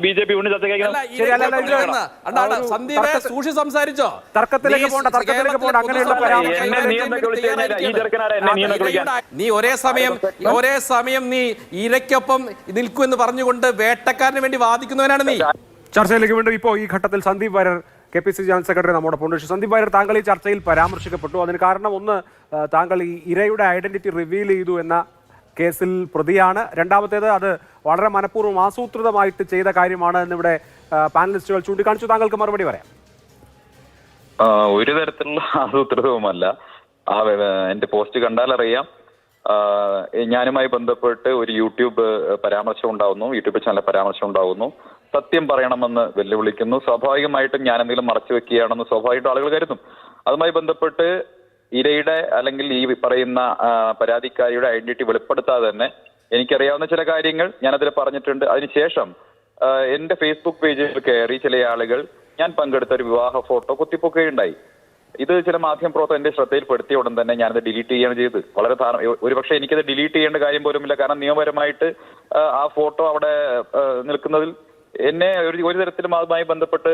BJP സൂക്ഷി സംസാരിച്ചോ? തർക്കത്തിലേക്ക് പോകണ്ട നീ ഒരേ സമയം നീ ഇരയ്ക്കൊപ്പം നിൽക്കുമെന്ന് പറഞ്ഞുകൊണ്ട് വേട്ടക്കാരന് വേണ്ടി വാദിക്കുന്നവനാണ് നീ. ചർച്ചയിലേക്ക് വീണ്ടും ഇപ്പോൾ ഈ ഘട്ടത്തിൽ Sandeep Warrier KPCC general secretary നമ്മോടൊപ്പം ഉണ്ട്. സന്ദീപ് വാര്യർ, താങ്കൾ ഈ ചർച്ചയിൽ പരാമർശിക്കപ്പെട്ടു. അതിന് കാരണം ഒന്ന്, താങ്കൾ ഈ ഇരയുടെ ഐഡന്റിറ്റി റിവീൽ ചെയ്തു എന്ന കേസിൽ പ്രതിയാണ്. രണ്ടാമത്തേത്, അത് വളരെ മനഃപൂർവ്വം ആസൂത്രിതമായിട്ട് ചെയ്ത കാര്യമാണ് എന്നിവിടെ പാനലിസ്റ്റുകൾ ചൂണ്ടിക്കാണിച്ചു. താങ്കൾക്ക് മറുപടി പറയാം. ഒരു തരത്തിലുള്ള ആസൂത്രിതവുമല്ല. എന്റെ പോസ്റ്റ് കണ്ടാലറിയാം. ഞാനുമായി ബന്ധപ്പെട്ട് ഒരു യൂട്യൂബ് പരാമർശം ഉണ്ടാവുന്നു, യൂട്യൂബ് ചാനൽ പരാമർശം ഉണ്ടാവുന്നു. സത്യം പറയണമെന്ന് വെല്ലുവിളിക്കുന്നു. സ്വാഭാവികമായിട്ടും ഞാൻ എന്തെങ്കിലും മറച്ചു വെക്കുകയാണെന്ന് സ്വാഭാവികമായിട്ടും ആളുകൾ കരുതും. അതുമായി ബന്ധപ്പെട്ട് ഇരയുടെ അല്ലെങ്കിൽ ഈ പറയുന്ന പരാതിക്കാരിയുടെ ഐഡന്റിറ്റി വെളിപ്പെടുത്താതെ തന്നെ എനിക്കറിയാവുന്ന ചില കാര്യങ്ങൾ ഞാനതിൽ പറഞ്ഞിട്ടുണ്ട്. അതിനുശേഷം എന്റെ ഫേസ്ബുക്ക് പേജിൽ കയറി ചില ആളുകൾ ഞാൻ പങ്കെടുത്ത ഒരു വിവാഹ ഫോട്ടോ കുത്തിപ്പൊക്കുകയുണ്ടായി. ഇത് ചില മാധ്യമ പ്രവർത്തകർ എന്റെ ശ്രദ്ധയിൽപ്പെടുത്തിയ ഉടൻ തന്നെ ഞാനത് ഡിലീറ്റ് ചെയ്യുകയാണ് ചെയ്തത്. വളരെ ഒരുപക്ഷെ എനിക്കത് ഡിലീറ്റ് ചെയ്യേണ്ട കാര്യം പോലുമില്ല. കാരണം നിയമപരമായിട്ട് ആ ഫോട്ടോ അവിടെ നിൽക്കുന്നതിൽ എന്നെ ഒരു തരത്തിലും അതുമായി ബന്ധപ്പെട്ട്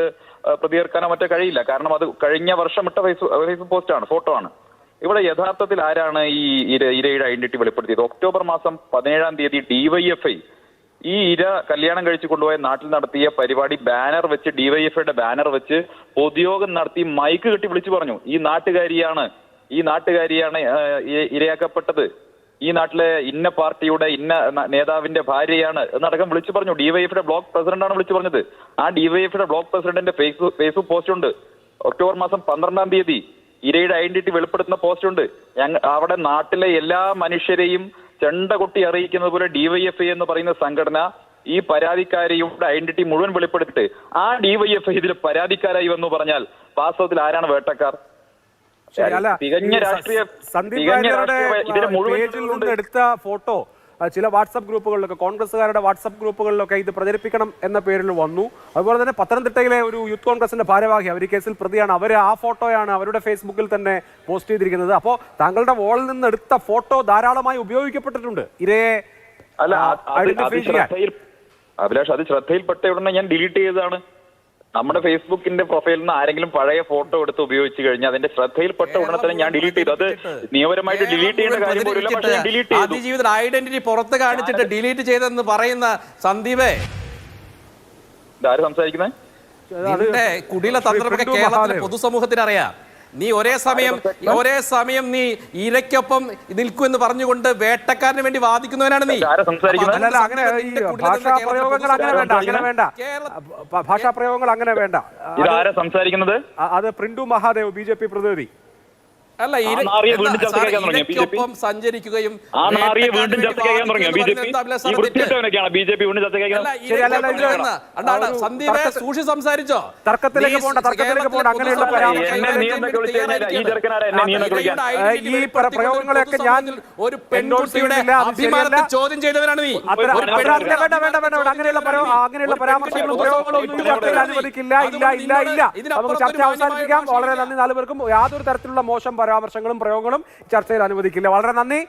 പ്രതികരിക്കാനോ മറ്റോ കഴിയില്ല. കാരണം അത് കഴിഞ്ഞ വർഷം ഇട്ട ഫേസ്ബുക്ക് പോസ്റ്റാണ്, ഫോട്ടോ ആണ്. ഇവിടെ യഥാർത്ഥത്തിൽ ആരാണ് ഈ ഇരയുടെ ഐഡന്റിറ്റി വെളിപ്പെടുത്തിയത്? ഒക്ടോബർ മാസം 17-ാം തീയതി DYFI ഈ ഇര കല്യാണം കഴിച്ചു കൊണ്ടുപോയ നാട്ടിൽ നടത്തിയ പരിപാടി ബാനർ വെച്ച്, DYFIയുടെ ബാനർ വെച്ച് പൊതുയോഗം നടത്തി മൈക്ക് കെട്ടി വിളിച്ചു പറഞ്ഞു, ഈ നാട്ടുകാരിയാണ് ഇരയാക്കപ്പെട്ടത്, ഈ നാട്ടിലെ ഇന്ന പാർട്ടിയുടെ ഇന്ന നേതാവിന്റെ ഭാര്യയാണ് എന്നടക്കം വിളിച്ചു പറഞ്ഞു. DYFIയുടെ ബ്ലോക്ക് പ്രസിഡന്റാണ് വിളിച്ചു പറഞ്ഞത്. ആ DYFIയുടെ ബ്ലോക്ക് പ്രസിഡന്റിന്റെ ഫേസ്ബുക്ക് പോസ്റ്റ് ഉണ്ട്. ഒക്ടോബർ മാസം 12-ാം തീയതി ഇരയുടെ ഐഡന്റിറ്റി വെളിപ്പെടുത്തുന്ന പോസ്റ്റ് ഉണ്ട്. അവിടെ നാട്ടിലെ എല്ലാ മനുഷ്യരെയും ചെണ്ട കൊട്ടി അറിയിക്കുന്നത് പോലെ DYFI എന്ന് പറയുന്ന സംഘടന ഈ പരാതിക്കാരിയുടെ ഐഡന്റിറ്റി മുഴുവൻ വെളിപ്പെടുത്തിട്ട് ആ DYFI ഇതിൽ പരാതിക്കാരായി എന്ന് പറഞ്ഞാൽ വാസ്തവത്തിൽ ആരാണ് വേട്ടക്കാർ? എടുത്ത ഫോട്ടോ ചില വാട്സപ്പ് ഗ്രൂപ്പുകളിലൊക്കെ, കോൺഗ്രസ്സുകാരുടെ വാട്സപ്പ് ഗ്രൂപ്പുകളിലൊക്കെ ഇത് പ്രചരിപ്പിക്കണം എന്ന പേരിൽ വന്നു. അതുപോലെ തന്നെ പത്തനംതിട്ടയിലെ ഒരു യൂത്ത് കോൺഗ്രസിന്റെ ഭാരവാഹി, അവർ ഈ കേസിൽ പ്രതിയാണ്, അവർ ആ ഫോട്ടോയാണ് അവരുടെ ഫേസ്ബുക്കിൽ തന്നെ പോസ്റ്റ് ചെയ്തിരിക്കുന്നത്. അപ്പോൾ താങ്കളുടെ വോളിൽ നിന്ന് എടുത്ത ഫോട്ടോ ധാരാളമായി ഉപയോഗിക്കപ്പെട്ടിട്ടുണ്ട് ഇരയെ ഐഡന്റിഫൈ ചെയ്യാൻ. അഭിലാഷ്, അത് ശ്രദ്ധയിൽപ്പെട്ട ഉടനെ ഞാൻ ഡിലീറ്റ് ചെയ്തതാണ്. നമ്മുടെ ഫേസ്ബുക്കിന്റെ പ്രൊഫൈലിൽ നിന്ന് ആരെങ്കിലും പഴയ ഫോട്ടോ എടുത്ത് ഉപയോഗിച്ച് കഴിഞ്ഞാൽ അതിന്റെ ശ്രദ്ധയിൽപ്പെട്ട ഉടനെ തന്നെ ഞാൻ ഡിലീറ്റ് ചെയ്തു. അത് നിയമപരമായിട്ട് ഡിലീറ്റ് ചെയ്യേണ്ട കാര്യം പോലും പക്ഷേ ഞാൻ ഡിലീറ്റ് ചെയ്തു. അതിജീവിതയുടെ ഐഡന്റിറ്റി പുറത്ത് കാണിച്ചിട്ട് ഡിലീറ്റ് ചെയ്തെന്ന് പറയുന്ന സന്ദീപേ, ഇതാര് സംസാരിക്കുന്നത്? കുടില തന്ത്രമൊക്കെ കേരളത്തിലെ പൊതുസമൂഹത്തിന് അറിയാം. നീ ഒരേ സമയം നീ ഇരയ്ക്കൊപ്പം നിൽക്കുമെന്ന് പറഞ്ഞുകൊണ്ട് വേട്ടക്കാരന് വേണ്ടി വാദിക്കുന്നവനാണ് നീ. ഭാഷാപ്രയോഗങ്ങൾ അങ്ങനെ വേണ്ട. സംസാരിക്കുന്നത് അത് പ്രിന്റു മഹാദേവ്, BJP പ്രതിനിധി. അല്ല, ഇരയ്ക്കൊപ്പം സഞ്ചരിക്കുകയും സന്ദീപ് സൂക്ഷി സംസാരിച്ചോ? തർക്കത്തിലേക്ക് പോകണ്ട അങ്ങനെയുള്ള ഈ പ്രയോഗങ്ങളൊക്കെ ഞാൻ ഒരു പെൺകുട്ടിയുടെ അഭിമാനത്തെ ചോദ്യം ചെയ്തവരാണ് നീ. അങ്ങനെയുള്ള പരാമർശങ്ങളും പ്രയോഗങ്ങളും ഒന്നും ചർച്ചയിൽ അനുവദിക്കില്ല. ഇല്ല. നമുക്ക് ചർച്ച അവസാനിപ്പിക്കാം. വളരെ നന്ദി നാലുപേർക്കും. യാതൊരു തരത്തിലുള്ള മോശം പരാമർശങ്ങളും പ്രയോഗങ്ങളും ചർച്ചയിൽ അനുവദിക്കില്ല. വളരെ നന്ദി.